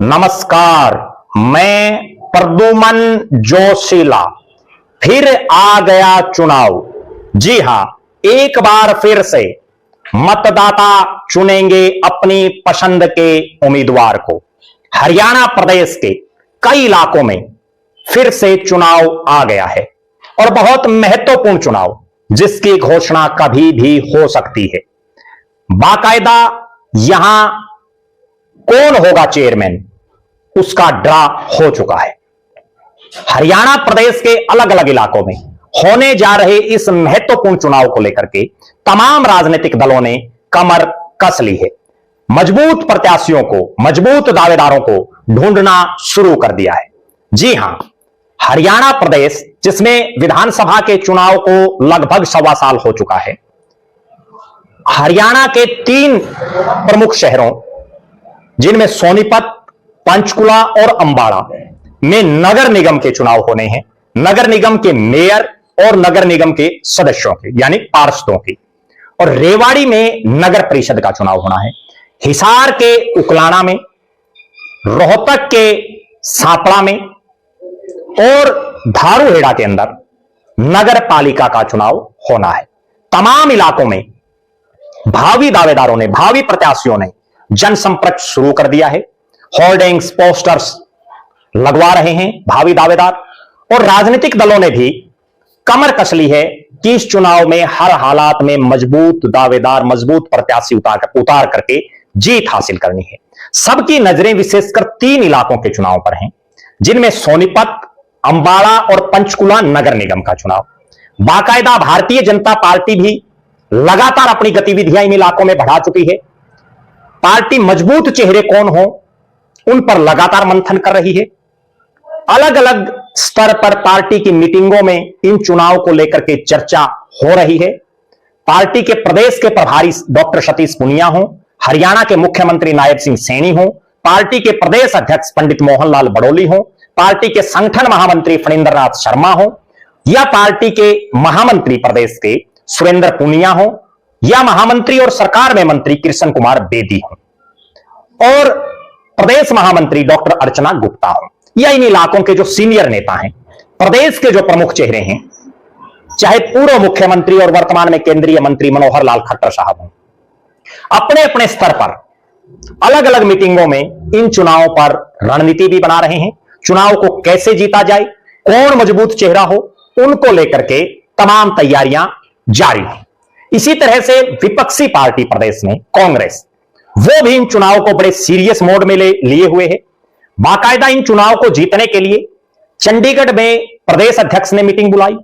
नमस्कार। मैं प्रद्युमन जोशीला फिर आ गया चुनाव। जी हां, एक बार फिर से मतदाता चुनेंगे अपनी पसंद के उम्मीदवार को। हरियाणा प्रदेश के कई इलाकों में फिर से चुनाव आ गया है और बहुत महत्वपूर्ण चुनाव जिसकी घोषणा कभी भी हो सकती है। बाकायदा यहां कौन होगा चेयरमैन उसका ड्रा हो चुका है। हरियाणा प्रदेश के अलग अलग इलाकों में होने जा रहे इस महत्वपूर्ण चुनाव को लेकर के तमाम राजनीतिक दलों ने कमर कस ली है। मजबूत प्रत्याशियों को, मजबूत दावेदारों को ढूंढना शुरू कर दिया है। जी हां, हरियाणा प्रदेश जिसमें विधानसभा के चुनाव को लगभग 1.25 साल हो चुका है, हरियाणा के 3 प्रमुख शहरों जिनमें सोनीपत, पंचकुला और अंबाला में नगर निगम के चुनाव होने हैं। नगर निगम के मेयर और नगर निगम के सदस्यों के यानी पार्षदों की। और रेवाड़ी में नगर परिषद का चुनाव होना है। हिसार के उकलाना में, रोहतक के सापड़ा में और धारूहेड़ा के अंदर नगर पालिका का चुनाव होना है। तमाम इलाकों में भावी दावेदारों ने, भावी प्रत्याशियों ने जनसंपर्क शुरू कर दिया है। होर्डिंग्स, पोस्टर्स लगवा रहे हैं भावी दावेदार। और राजनीतिक दलों ने भी कमर कस ली है कि इस चुनाव में हर हालात में मजबूत दावेदार, मजबूत प्रत्याशी उतार करके जीत हासिल करनी है। सबकी नजरें विशेषकर 3 इलाकों के चुनाव पर हैं, जिनमें सोनीपत, अंबाला और पंचकुला नगर निगम का चुनाव। बाकायदा भारतीय जनता पार्टी भी लगातार अपनी गतिविधियां इन इलाकों में बढ़ा चुकी है। पार्टी मजबूत चेहरे कौन हो उन पर लगातार मंथन कर रही है। अलग अलग स्तर पर पार्टी की मीटिंगों में इन चुनाव को लेकर के चर्चा हो रही है। पार्टी के प्रदेश के प्रभारी डॉक्टर सतीश पुनिया हो, हरियाणा के मुख्यमंत्री नायब सिंह सैनी हो, पार्टी के प्रदेश अध्यक्ष पंडित मोहनलाल बड़ोली हो, पार्टी के संगठन महामंत्री फणींद्र नाथ शर्मा हो, या पार्टी के महामंत्री प्रदेश के सुरेंद्र पुनिया हो, या महामंत्री और सरकार में मंत्री कृष्ण कुमार बेदी हो, और प्रदेश महामंत्री डॉक्टर अर्चना गुप्ता हो, या इन इलाकों के जो सीनियर नेता हैं, प्रदेश के जो प्रमुख चेहरे हैं, चाहे पूर्व मुख्यमंत्री और वर्तमान में केंद्रीय मंत्री मनोहर लाल खट्टर साहब हों, अपने अपने स्तर पर अलग अलग मीटिंगों में इन चुनावों पर रणनीति भी बना रहे हैं। चुनाव को कैसे जीता जाए, कौन मजबूत चेहरा हो, उनको लेकर के तमाम तैयारियां जारी हैं। इसी तरह से विपक्षी पार्टी प्रदेश में कांग्रेस, वो भी इन चुनाव को बड़े सीरियस मोड में लिए हुए है। बाकायदा इन चुनाव को जीतने के लिए चंडीगढ़ में प्रदेश अध्यक्ष ने मीटिंग बुलाई।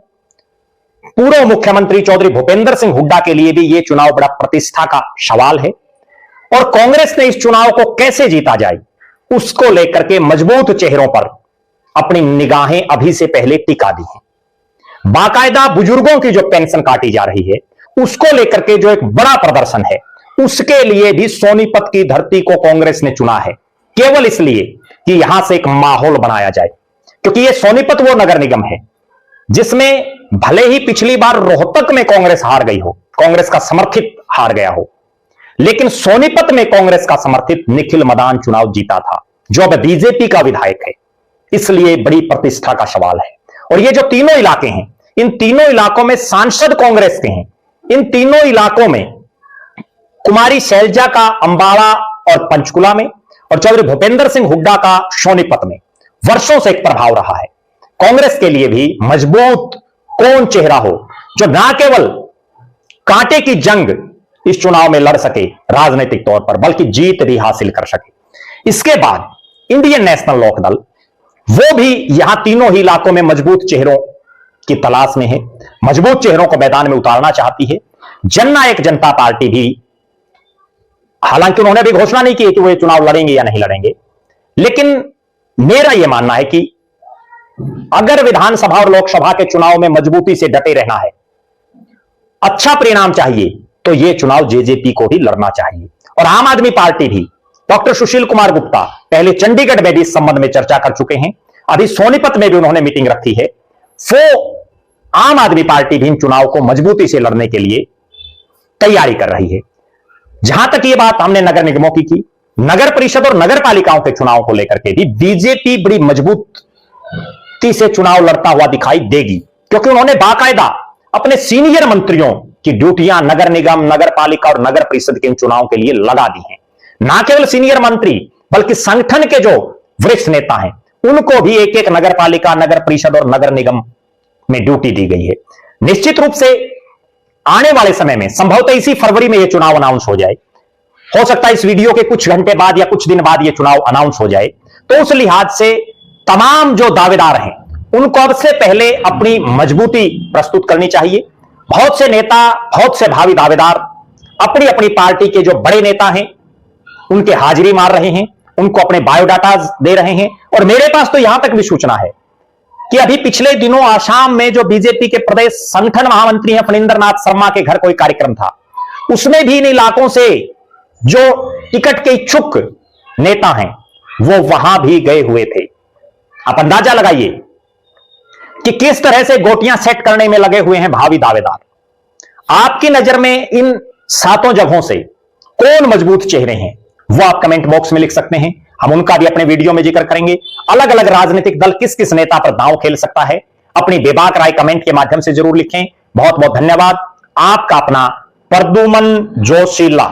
पूर्व मुख्यमंत्री चौधरी भूपेंद्र सिंह हुड्डा के लिए भी यह चुनाव बड़ा प्रतिष्ठा का सवाल है। और कांग्रेस ने इस चुनाव को कैसे जीता जाए उसको लेकर के मजबूत चेहरों पर अपनी निगाहें अभी से पहले टिका दी हैं। बाकायदा बुजुर्गों की जो पेंशन काटी जा रही है उसको लेकर के जो एक बड़ा प्रदर्शन है, उसके लिए भी सोनीपत की धरती को कांग्रेस ने चुना है, केवल इसलिए कि यहां से एक माहौल बनाया जाए। क्योंकि यह सोनीपत वो नगर निगम है जिसमें भले ही पिछली बार रोहतक में कांग्रेस हार गई हो, कांग्रेस का समर्थित हार गया हो, लेकिन सोनीपत में कांग्रेस का समर्थित निखिल मदान चुनाव जीता था, जो अब बीजेपी का विधायक है। इसलिए बड़ी प्रतिष्ठा का सवाल है। और ये जो तीनों इलाके हैं, इन तीनों इलाकों में सांसद कांग्रेस के हैं। इन तीनों इलाकों में कुमारी शैलजा का अंबाला और पंचकुला में, और चौधरी भूपेंद्र सिंह हुड्डा का सोनीपत में वर्षों से एक प्रभाव रहा है। कांग्रेस के लिए भी मजबूत कौन चेहरा हो जो ना केवल कांटे की जंग इस चुनाव में लड़ सके राजनीतिक तौर पर, बल्कि जीत भी हासिल कर सके। इसके बाद इंडियन नेशनल लोकदल, वो भी यहां तीनों ही इलाकों में मजबूत चेहरों की तलाश में है, मजबूत चेहरों को मैदान में उतारना चाहती है। जननायक जनता पार्टी भी, हालांकि उन्होंने अभी घोषणा नहीं की कि वो ये चुनाव लड़ेंगे या नहीं लड़ेंगे, लेकिन मेरा यह मानना है कि अगर विधानसभा और लोकसभा के चुनाव में मजबूती से डटे रहना है, अच्छा परिणाम चाहिए, तो यह चुनाव जेजेपी को ही लड़ना चाहिए। और आम आदमी पार्टी भी, डॉक्टर सुशील कुमार गुप्ता पहले चंडीगढ़ में भी इस संबंध में चर्चा कर चुके हैं, अभी सोनीपत में भी उन्होंने मीटिंग रखी है। वो आम आदमी पार्टी भी इन चुनाव को मजबूती से लड़ने के लिए तैयारी कर रही है। जहां तक ये बात हमने नगर निगमों की, नगर परिषद और नगर पालिकाओं के चुनाव को लेकर के भी बीजेपी बड़ी मजबूती से चुनाव लड़ता हुआ दिखाई देगी, क्योंकि उन्होंने बाकायदा अपने सीनियर मंत्रियों की ड्यूटियां नगर निगम, नगर पालिका और नगर परिषद के इन चुनाव के लिए लगा दी हैं। ना केवल सीनियर मंत्री बल्कि संगठन के जो वरिष्ठ नेता हैं उनको भी एक एक नगर पालिका, नगर परिषद और नगर निगम में ड्यूटी दी गई है। निश्चित रूप से आने वाले समय में संभवतः इसी फरवरी में यह चुनाव अनाउंस हो जाए। हो सकता है इस वीडियो के कुछ घंटे बाद या कुछ दिन बाद यह चुनाव अनाउंस हो जाए। तो उस लिहाज से तमाम जो दावेदार हैं उनको अब से पहले अपनी मजबूती प्रस्तुत करनी चाहिए। बहुत से नेता, बहुत से भावी दावेदार अपनी अपनी पार्टी के जो बड़े नेता हैं उनके हाजिरी मार रहे हैं, उनको अपने बायोडाटा दे रहे हैं। और मेरे पास तो यहां तक भी सूचना है कि अभी पिछले दिनों आसाम में जो बीजेपी के प्रदेश संगठन महामंत्री हैं फणींद्र नाथ शर्मा के घर कोई कार्यक्रम था, उसमें भी इन इलाकों से जो टिकट के इच्छुक नेता हैं वो वहां भी गए हुए थे। आप अंदाजा लगाइए कि किस तरह से गोटियां सेट करने में लगे हुए हैं भावी दावेदार। आपकी नजर में इन 7 जगहों से कौन मजबूत चेहरे हैं वो आप कमेंट बॉक्स में लिख सकते हैं, हम उनका भी अपने वीडियो में जिक्र करेंगे। अलग अलग राजनीतिक दल किस किस नेता पर दांव खेल सकता है, अपनी बेबाक राय कमेंट के माध्यम से जरूर लिखें। बहुत बहुत धन्यवाद। आपका अपना प्रद्युमन जोशीला।